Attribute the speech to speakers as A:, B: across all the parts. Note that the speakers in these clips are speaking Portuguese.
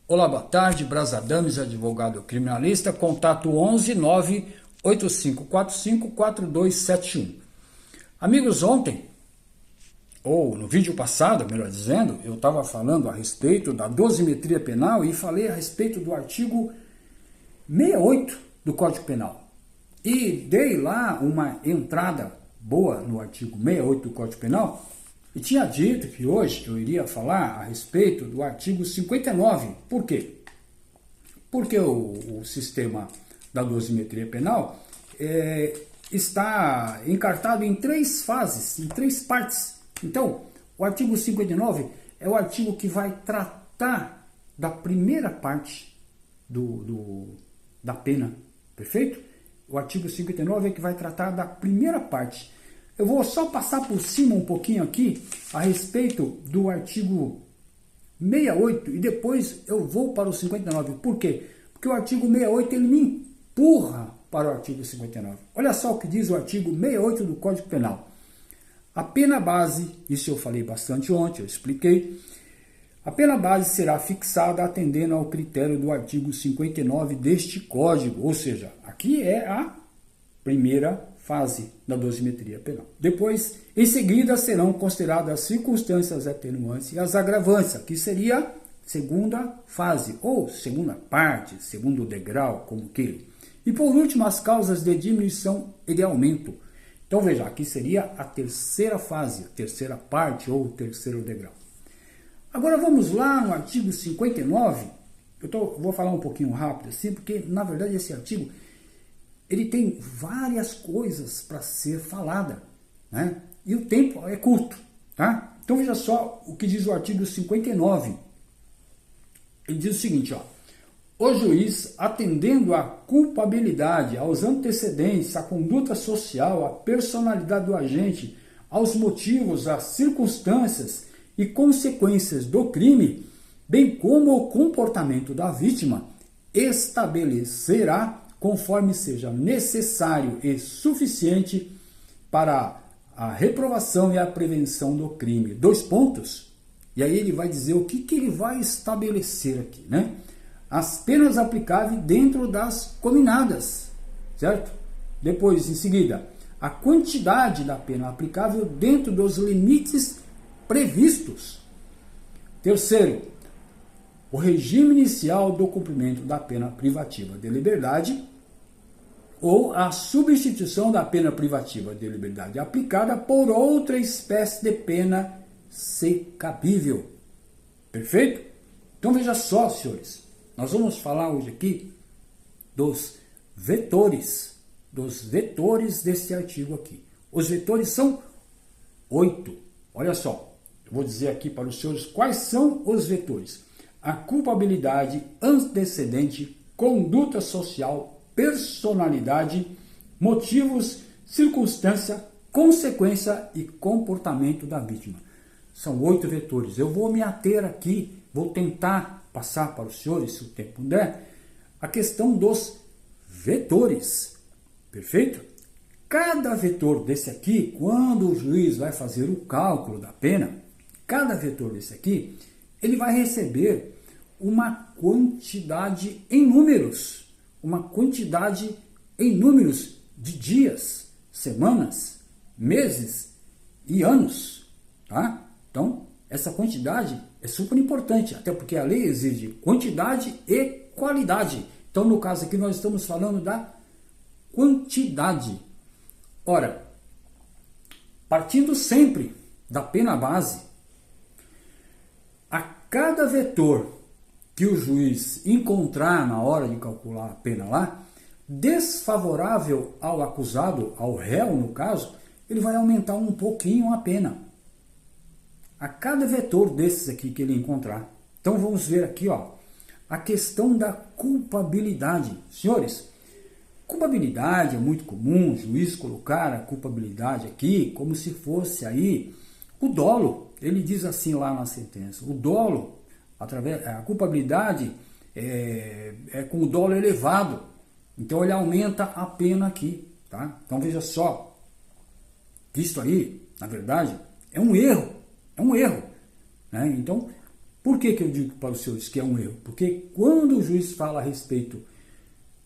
A: Olá, boa tarde, Brasadames, advogado criminalista, contato 11 98545 4271. Amigos, ontem, ou no vídeo passado, melhor dizendo, eu estava falando a respeito da dosimetria penal e falei a respeito do artigo 68 do Código Penal. E dei lá uma entrada boa no artigo 68 do Código Penal e tinha dito que hoje eu iria falar a respeito do artigo 59. Por quê? Porque o sistema da dosimetria penal está encartado em três fases, em três partes. Então, o artigo 59 é o artigo que vai tratar da primeira parte da pena, perfeito? O artigo 59 é que vai tratar da primeira parte. Eu vou só passar por cima um pouquinho aqui a respeito do artigo 68 e depois eu vou para o 59. Por quê? Porque o artigo 68 ele me empurra para o artigo 59. Olha só o que diz o artigo 68 do Código Penal. A pena base, isso eu falei bastante ontem, eu expliquei, a pena base será fixada atendendo ao critério do artigo 59 deste Código, ou seja, aqui é a primeira fase da dosimetria penal. Depois, em seguida, serão consideradas as circunstâncias atenuantes e as agravantes, que seria a segunda fase, ou segunda parte, segundo degrau, como queira. E por último, as causas de diminuição e de aumento. Então veja, aqui seria a terceira fase, a terceira parte ou o terceiro degrau. Agora vamos lá no artigo 59, vou falar um pouquinho rápido assim, porque na verdade esse artigo ele tem várias coisas para ser falada, né? E o tempo é curto, tá? Então veja só o que diz o artigo 59. Ele diz o seguinte, ó: o juiz, atendendo à culpabilidade, aos antecedentes, à conduta social, à personalidade do agente, aos motivos, às circunstâncias e consequências do crime, bem como o comportamento da vítima, estabelecerá, conforme seja necessário e suficiente para a reprovação e a prevenção do crime. 2 pontos. E aí ele vai dizer o que ele vai estabelecer aqui, né? As penas aplicáveis dentro das cominadas, certo? Depois, em seguida, a quantidade da pena aplicável dentro dos limites previstos. Terceiro, o regime inicial do cumprimento da pena privativa de liberdade ou a substituição da pena privativa de liberdade aplicada por outra espécie de pena se cabível. Perfeito? Então veja só, senhores, nós vamos falar hoje aqui dos vetores desse artigo aqui. Os vetores são 8. Olha só, eu vou dizer aqui para os senhores quais são os vetores. A culpabilidade, antecedente, conduta social, personalidade, motivos, circunstância, consequência e comportamento da vítima. São 8 vetores. Eu vou me ater aqui, vou tentar passar para os senhores, se o tempo der, a questão dos vetores. Perfeito? Cada vetor desse aqui, quando o juiz vai fazer o cálculo da pena, cada vetor desse aqui, ele vai receber uma quantidade em números, de dias, semanas, meses e anos, tá? Então, essa quantidade é super importante, até porque a lei exige quantidade e qualidade. Então, no caso aqui, nós estamos falando da quantidade. Ora, partindo sempre da pena base, a cada vetor que o juiz encontrar na hora de calcular a pena lá, desfavorável ao acusado, ao réu no caso, ele vai aumentar um pouquinho a pena. A cada vetor desses aqui que ele encontrar. Então vamos ver aqui, ó, a questão da culpabilidade. Senhores, culpabilidade é muito comum, o juiz colocar a culpabilidade aqui como se fosse aí o dolo. Ele diz assim lá na sentença, o dolo, a culpabilidade é com o dolo elevado. Então ele aumenta a pena aqui, tá? Então veja só, isso aí, na verdade, é um erro, né? Então Por que eu digo para os senhores que é um erro? Porque quando o juiz fala a respeito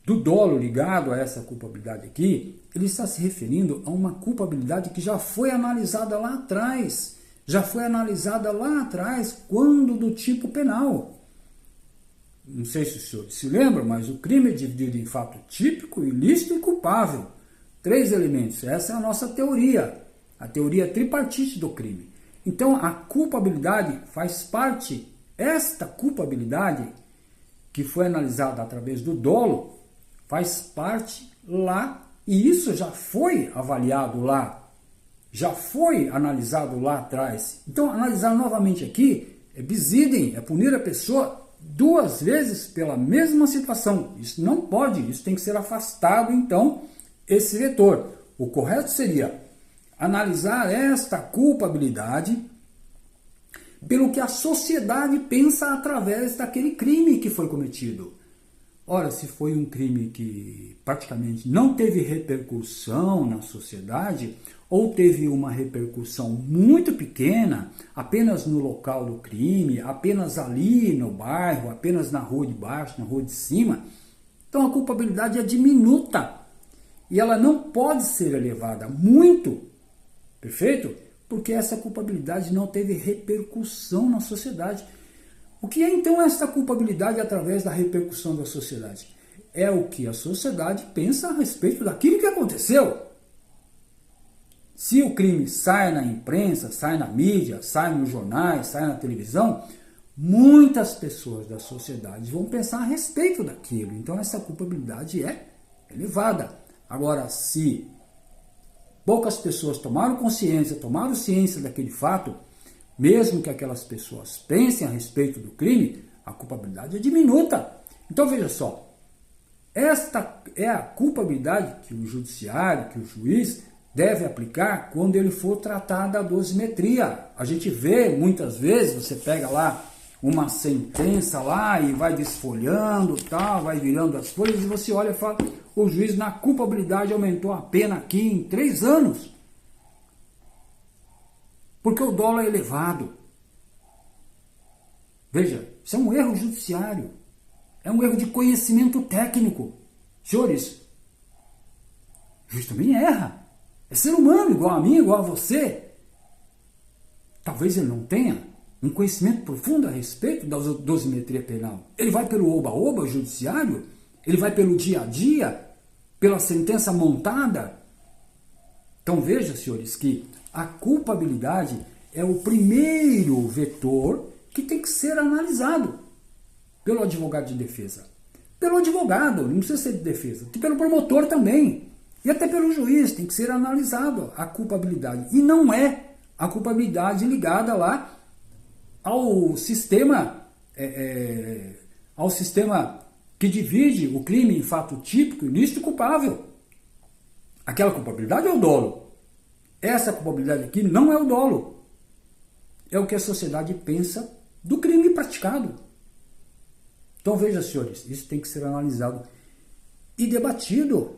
A: do dolo ligado a essa culpabilidade aqui, ele está se referindo a uma culpabilidade que já foi analisada lá atrás. Já foi analisada lá atrás, quando do tipo penal. Não sei se os senhores se lembram, mas o crime é dividido em fato típico, ilícito e culpável. 3 elementos. Essa é a nossa teoria. A teoria tripartite do crime. Então, a culpabilidade faz parte, esta culpabilidade, que foi analisada através do dolo, faz parte lá, e isso já foi avaliado lá, já foi analisado lá atrás. Então, analisar novamente aqui é bis idem, é punir a pessoa 2 vezes pela mesma situação. Isso não pode, isso tem que ser afastado, então, esse vetor. O correto seria analisar esta culpabilidade pelo que a sociedade pensa através daquele crime que foi cometido. Ora, se foi um crime que praticamente não teve repercussão na sociedade, ou teve uma repercussão muito pequena, apenas no local do crime, apenas ali no bairro, apenas na rua de baixo, na rua de cima, então a culpabilidade é diminuta. E ela não pode ser elevada muito, perfeito? Porque essa culpabilidade não teve repercussão na sociedade. O que é então esta culpabilidade através da repercussão da sociedade? É o que a sociedade pensa a respeito daquilo que aconteceu. Se o crime sai na imprensa, sai na mídia, sai nos jornais, sai na televisão, muitas pessoas da sociedade vão pensar a respeito daquilo. Então essa culpabilidade é elevada. Agora, se poucas pessoas tomaram consciência, tomaram ciência daquele fato, mesmo que aquelas pessoas pensem a respeito do crime, a culpabilidade é diminuta. Então veja só, esta é a culpabilidade que o judiciário, que o juiz deve aplicar quando ele for tratar da dosimetria. A gente vê muitas vezes, você pega lá uma sentença lá e vai desfolhando, tal, vai virando as folhas e você olha e fala, o juiz na culpabilidade aumentou a pena aqui em 3 anos. Porque o dolo é elevado. Veja, isso é um erro judiciário. É um erro de conhecimento técnico. Senhores, o juiz também erra. É ser humano, igual a mim, igual a você. Talvez ele não tenha um conhecimento profundo a respeito da dosimetria penal. Ele vai pelo oba-oba judiciário? Ele vai pelo dia a dia? Pela sentença montada? Então veja, senhores, que a culpabilidade é o primeiro vetor que tem que ser analisado pelo advogado de defesa. Pelo advogado, não precisa ser de defesa, e pelo promotor também. E até pelo juiz, tem que ser analisado a culpabilidade. E não é a culpabilidade ligada lá ao sistema que divide o crime em fato típico, ilícito e culpável. Aquela culpabilidade é o dolo. Essa culpabilidade aqui não é o dolo. É o que a sociedade pensa do crime praticado. Então veja, senhores, isso tem que ser analisado e debatido.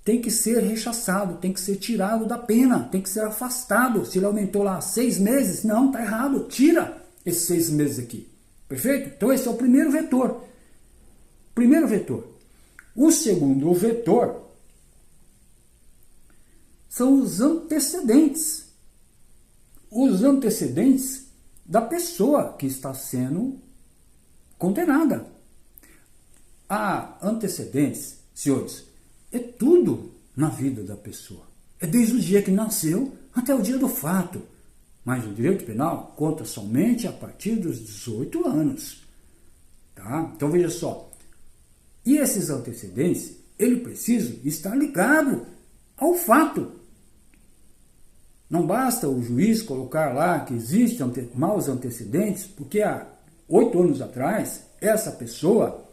A: Tem que ser rechaçado, tem que ser tirado da pena, tem que ser afastado. Se ele aumentou lá 6 meses, não, está errado. Tira esses 6 meses aqui. Perfeito? Então esse é o primeiro vetor. Primeiro vetor. O segundo vetor são os antecedentes. Os antecedentes da pessoa que está sendo condenada. Há antecedentes, senhores, é tudo na vida da pessoa. É desde o dia que nasceu até o dia do fato. Mas o direito penal conta somente a partir dos 18 anos. Tá? Então veja só. E esses antecedentes, ele precisa estar ligado ao fato. Não basta o juiz colocar lá que existem maus antecedentes, porque há 8 anos atrás, essa pessoa,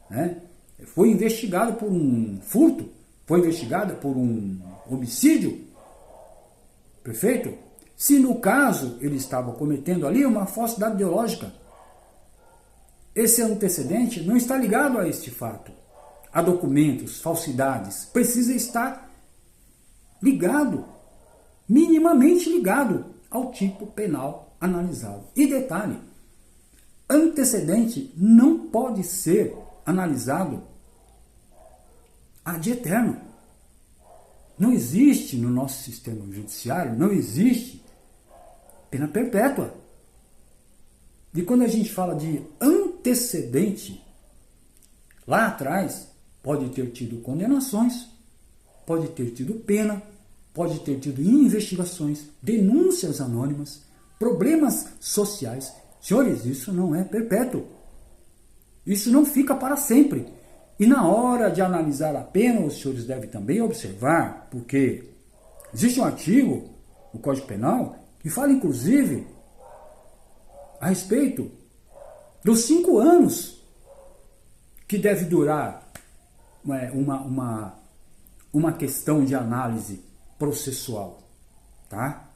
A: né, foi investigada por um furto, foi investigada por um homicídio. Perfeito? Se no caso ele estava cometendo ali uma falsidade ideológica, esse antecedente não está ligado a este fato, a documentos, falsidades, precisa estar ligado, minimamente ligado ao tipo penal analisado. E detalhe, Antecedente não pode ser analisado ad eterno. Não existe no nosso sistema judiciário, não existe pena perpétua. E quando a gente fala de antecedente, lá atrás pode ter tido condenações, pode ter tido pena, pode ter tido investigações, denúncias anônimas, problemas sociais. Senhores, isso não é perpétuo. Isso não fica para sempre. E na hora de analisar a pena, os senhores devem também observar, porque existe um artigo no Código Penal que fala, inclusive, a respeito dos 5 anos que deve durar uma questão de análise processual. Tá?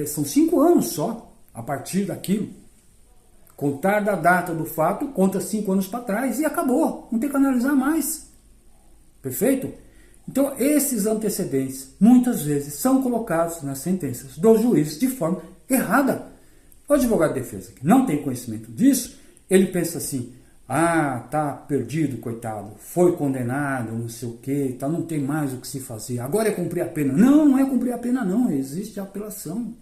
A: São 5 anos só, a partir daquilo. Contar da data do fato, conta 5 anos para trás e acabou. Não tem que analisar mais. Perfeito? Então, esses antecedentes, muitas vezes, são colocados nas sentenças dos juízes de forma errada. O advogado de defesa que não tem conhecimento disso, ele pensa assim, tá perdido, coitado, foi condenado, não sei o quê, tá, não tem mais o que se fazer, agora é cumprir a pena. Não, não é cumprir a pena não, existe a apelação.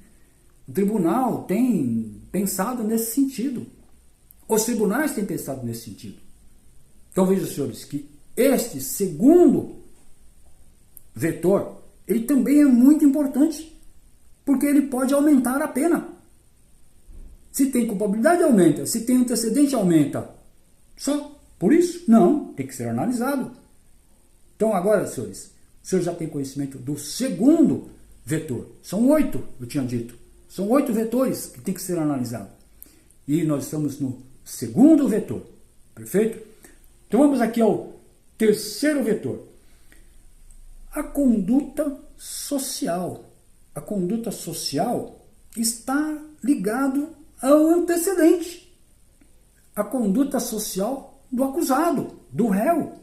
A: O tribunal tem pensado nesse sentido. Os tribunais têm pensado nesse sentido. Então vejam, senhores, que este segundo vetor, ele também é muito importante, porque ele pode aumentar a pena. Se tem culpabilidade, aumenta. Se tem antecedente, aumenta. Só por isso? Não, tem que ser analisado. Então agora, senhores, o senhor já tem conhecimento do segundo vetor. São 8, eu tinha dito. São 8 vetores que tem que ser analisado. E nós estamos no segundo vetor. Perfeito? Então vamos aqui ao terceiro vetor. A conduta social. A conduta social está ligado ao antecedente. A conduta social do acusado, do réu.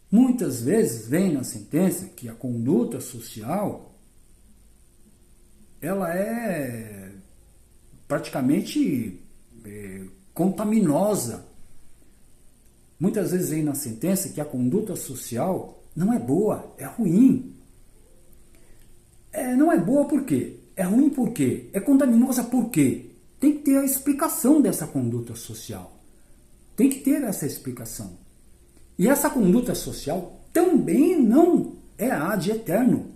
A: Muitas vezes vem na sentença que a conduta social ela é praticamente contaminosa. Muitas vezes vem na sentença que a conduta social não é boa, é ruim. Não é boa por quê? É ruim por quê? É contaminosa por quê? Tem que ter a explicação dessa conduta social. Tem que ter essa explicação. E essa conduta social também não é ad eterno,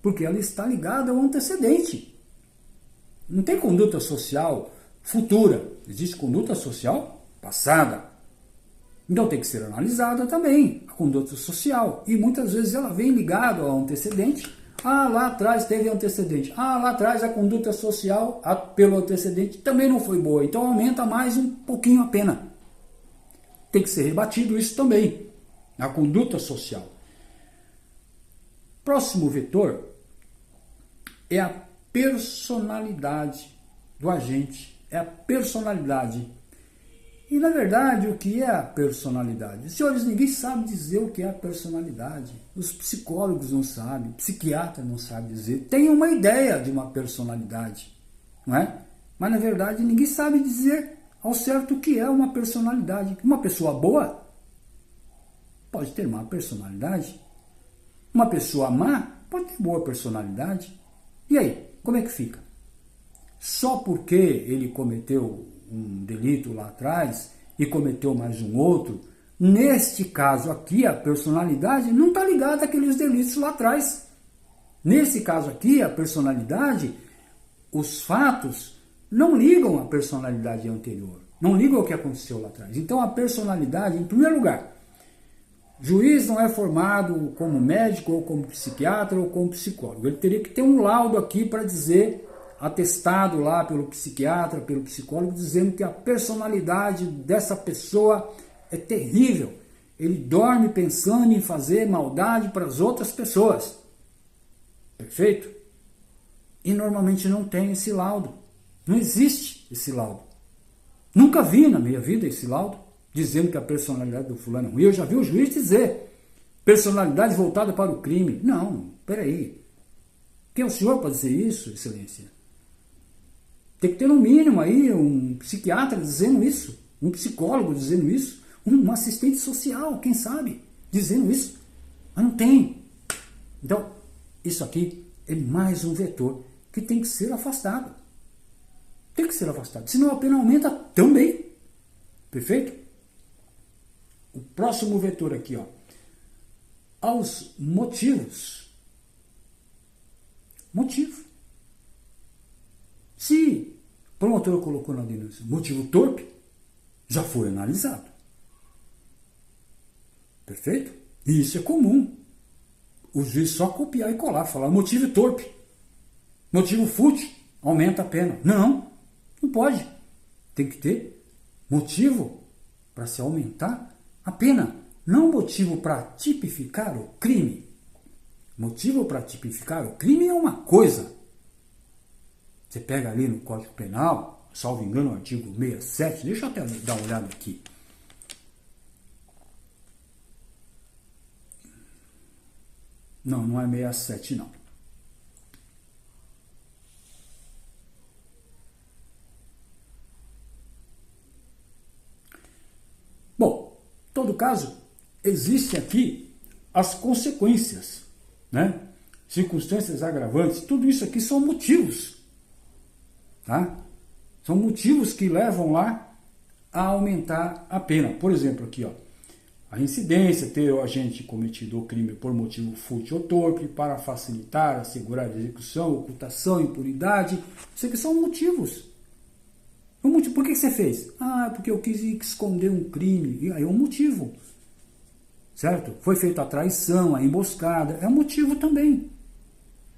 A: porque ela está ligada ao antecedente. Não tem conduta social futura, existe conduta social passada. Então tem que ser analisada também a conduta social. E muitas vezes ela vem ligada ao antecedente. Lá atrás teve antecedente. Lá atrás a conduta social pelo antecedente também não foi boa. Então aumenta mais um pouquinho a pena. Tem que ser rebatido isso também. A conduta social. Próximo vetor é a personalidade do agente. É a personalidade. E na verdade, o que é a personalidade? Senhores, ninguém sabe dizer o que é a personalidade. Os psicólogos não sabem, psiquiatra não sabe dizer. Tem uma ideia de uma personalidade, não é? Mas na verdade, ninguém sabe dizer ao certo o que é uma personalidade. Uma pessoa boa pode ter má personalidade. Uma pessoa má pode ter boa personalidade. E aí, como é que fica? Só porque ele cometeu um delito lá atrás e cometeu mais um outro, neste caso aqui a personalidade não está ligada àqueles delitos lá atrás. Nesse caso aqui a personalidade, os fatos não ligam à personalidade anterior, não ligam ao que aconteceu lá atrás. Então a personalidade, em primeiro lugar, juiz não é formado como médico ou como psiquiatra ou como psicólogo, ele teria que ter um laudo aqui para dizer, atestado lá pelo psiquiatra, pelo psicólogo, dizendo que a personalidade dessa pessoa é terrível. Ele dorme pensando em fazer maldade para as outras pessoas. Perfeito? E normalmente não tem esse laudo. Não existe esse laudo. Nunca vi na minha vida esse laudo dizendo que a personalidade do fulano é ruim. Eu já vi o juiz dizer personalidade voltada para o crime. Não, peraí. Quem é o senhor para dizer isso, excelência? Tem que ter no mínimo aí um psiquiatra dizendo isso, um psicólogo dizendo isso, um assistente social, quem sabe, dizendo isso. Mas não tem. Então, isso aqui é mais um vetor que tem que ser afastado. Tem que ser afastado. Senão a pena aumenta também. Perfeito? O próximo vetor aqui, ó. Aos motivos. Motivo. Se o promotor colocou na denúncia motivo torpe, já foi analisado. Perfeito? E isso é comum. O juiz só copiar e colar, falar motivo torpe, motivo fútil, aumenta a pena. Não, não pode. Tem que ter motivo para se aumentar a pena, não motivo para tipificar o crime. Motivo para tipificar o crime é uma coisa. Você pega ali no Código Penal, salvo engano, o artigo 67, deixa eu até dar uma olhada aqui. Não, não é 67, não. Bom, em todo caso, existe aqui as consequências, né? Circunstâncias agravantes, tudo isso aqui são motivos, tá? São motivos que levam lá a aumentar a pena. Por exemplo, aqui, ó, a incidência, ter o agente cometido o crime por motivo fútil ou torpe, para facilitar, assegurar a execução, ocultação, impunidade. Isso aqui são motivos. Por que você fez? Ah, porque eu quis esconder um crime. E aí é um motivo. Certo? Foi feita a traição, a emboscada. É um motivo também.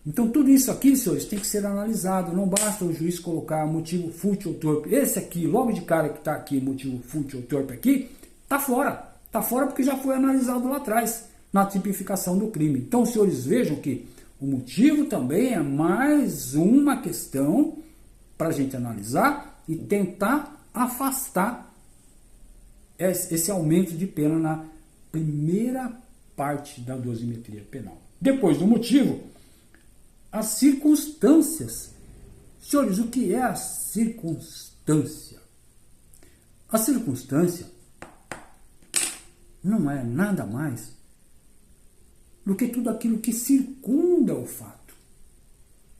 A: Então tudo isso aqui, senhores, tem que ser analisado. Não basta o juiz colocar motivo fútil ou torpe. Esse aqui, logo de cara que está aqui, motivo fútil ou torpe aqui, está fora. Está fora porque já foi analisado lá atrás, na tipificação do crime. Então, senhores, vejam que o motivo também é mais uma questão para a gente analisar e tentar afastar esse aumento de pena na primeira parte da dosimetria penal. Depois do motivo, as circunstâncias. Senhores, o que é a circunstância? A circunstância não é nada mais do que tudo aquilo que circunda o fato.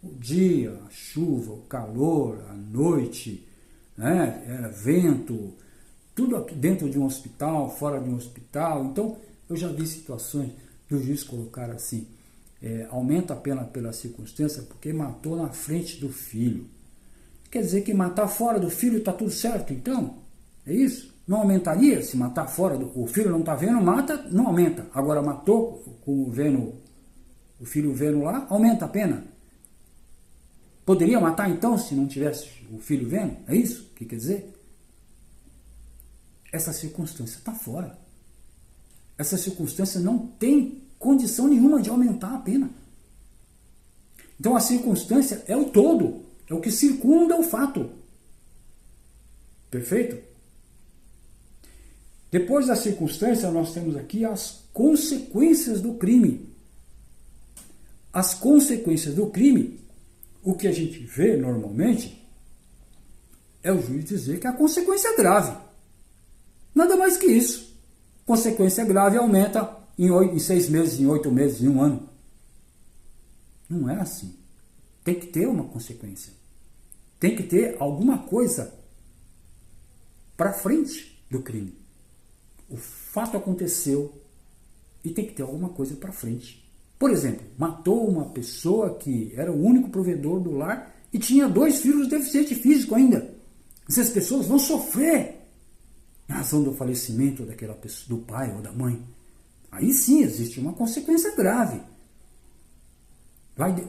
A: O dia, a chuva, o calor, a noite, né, vento, tudo aqui dentro de um hospital, fora de um hospital. Então, eu já vi situações do juiz colocar assim, aumenta a pena pela circunstância porque matou na frente do filho. Quer dizer que matar fora do filho está tudo certo, então? É isso? Não aumentaria se matar fora o filho não está vendo, mata, não aumenta. Agora matou o filho vendo lá, aumenta a pena. Poderia matar então se não tivesse o filho vendo? É isso que quer dizer? Essa circunstância está fora. Essa circunstância não tem condição nenhuma de aumentar a pena. Então a circunstância é o todo, é o que circunda o fato. Perfeito? Depois da circunstância, nós temos aqui as consequências do crime. As consequências do crime, o que a gente vê normalmente, é o juiz dizer que a consequência é grave. Nada mais que isso. Consequência grave aumenta em 6 meses, em 8 meses, em 1 ano. Não é assim. Tem que ter uma consequência. Tem que ter alguma coisa para frente do crime. O fato aconteceu e tem que ter alguma coisa para frente. Por exemplo, matou uma pessoa que era o único provedor do lar e tinha 2 filhos deficientes físico ainda. Essas pessoas vão sofrer em razão do falecimento daquela pessoa, do pai ou da mãe. Aí sim existe uma consequência grave.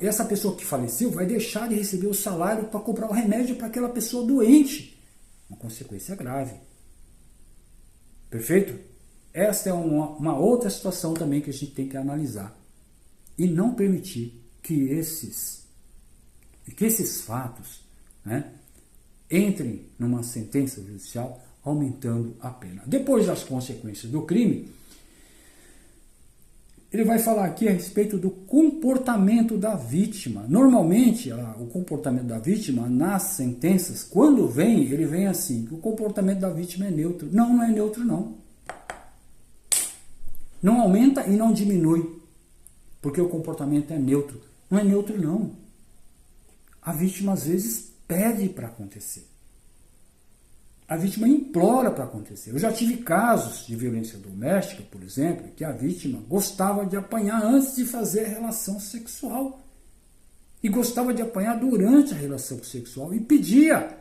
A: Essa pessoa que faleceu vai deixar de receber o salário para comprar o remédio para aquela pessoa doente. Uma consequência grave. Perfeito? Esta é uma outra situação também que a gente tem que analisar. E não permitir que esses fatos, né, entrem numa sentença judicial aumentando a pena. Depois das consequências do crime, ele vai falar aqui a respeito do comportamento da vítima. Normalmente, o comportamento da vítima, nas sentenças, quando vem, ele vem assim, o comportamento da vítima é neutro. Não, não é neutro, não. Não aumenta e não diminui, porque o comportamento é neutro. Não é neutro, não. A vítima, às vezes, pede para acontecer. A vítima implora para acontecer. Eu já tive casos de violência doméstica, por exemplo, que a vítima gostava de apanhar antes de fazer a relação sexual. E gostava de apanhar durante a relação sexual e pedia.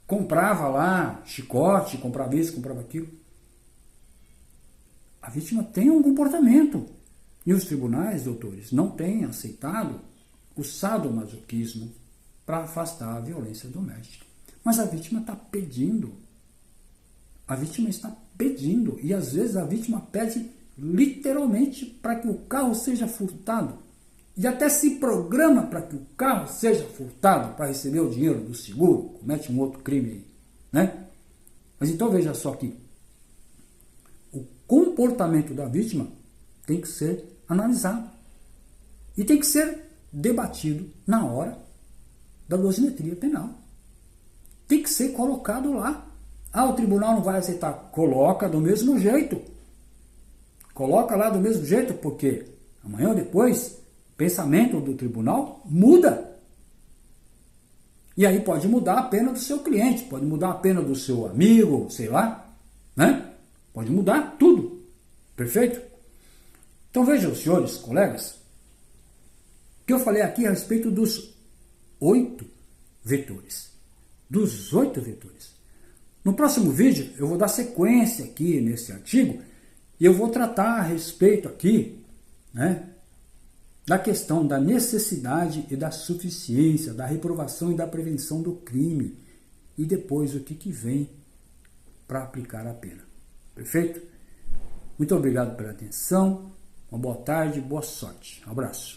A: Comprava lá chicote, comprava isso, comprava aquilo. A vítima tem um comportamento. E os tribunais, doutores, não têm aceitado o sadomasoquismo para afastar a violência doméstica. Mas a vítima está pedindo. A vítima está pedindo. E às vezes a vítima pede literalmente para que o carro seja furtado. E até se programa para que o carro seja furtado para receber o dinheiro do seguro. Comete um outro crime aí, né? Mas então veja só que o comportamento da vítima tem que ser analisado. E tem que ser debatido na hora da dosimetria penal. Tem que ser colocado lá. O tribunal não vai aceitar. Coloca do mesmo jeito. Coloca lá do mesmo jeito, porque amanhã ou depois, o pensamento do tribunal muda. E aí pode mudar a pena do seu cliente, pode mudar a pena do seu amigo, sei lá, né? Pode mudar tudo. Perfeito? Então vejam, senhores, colegas, que eu falei aqui a respeito dos 8 vetores. Dos 8 vetores. No próximo vídeo eu vou dar sequência aqui nesse artigo e eu vou tratar a respeito aqui, né, da questão da necessidade e da suficiência, da reprovação e da prevenção do crime e depois o que vem para aplicar a pena. Perfeito? Muito obrigado pela atenção, uma boa tarde, boa sorte. Um abraço.